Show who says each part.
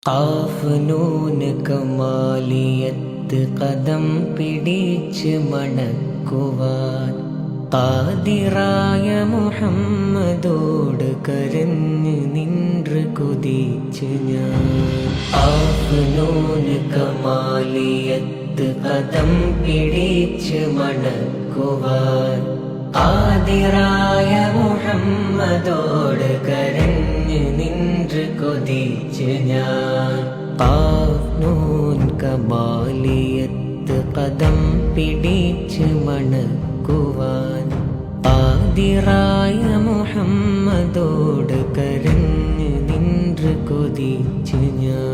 Speaker 1: ഖാഫ് നൂൻ കമാലിയത്ത് കദം പിടിച്ച് മണക്കുവാൻ ഖാദിറായ മുഹമ്മദോട് കരഞ്ഞ് നിன்று കൊതിച്ച് ഞാൻ. ഖാഫ് നൂൻ കമാലിയത്ത് കദം പിടിച്ച് മണക്കുവാൻ ഖാദിറായ മുഹമ്മദോട് കരഞ്ഞ് നിன்று കൊതിച്ച് ഞാൻ. ഖാഫ് നൂൻ കമാലിയത്ത് കദം പിടിച്ച് മണക്കുവാൻ ഖാദിറായ മുഹമ്മദോട് കരഞ്ഞ് നിன்று കൊതിച്ച് ഞാൻ.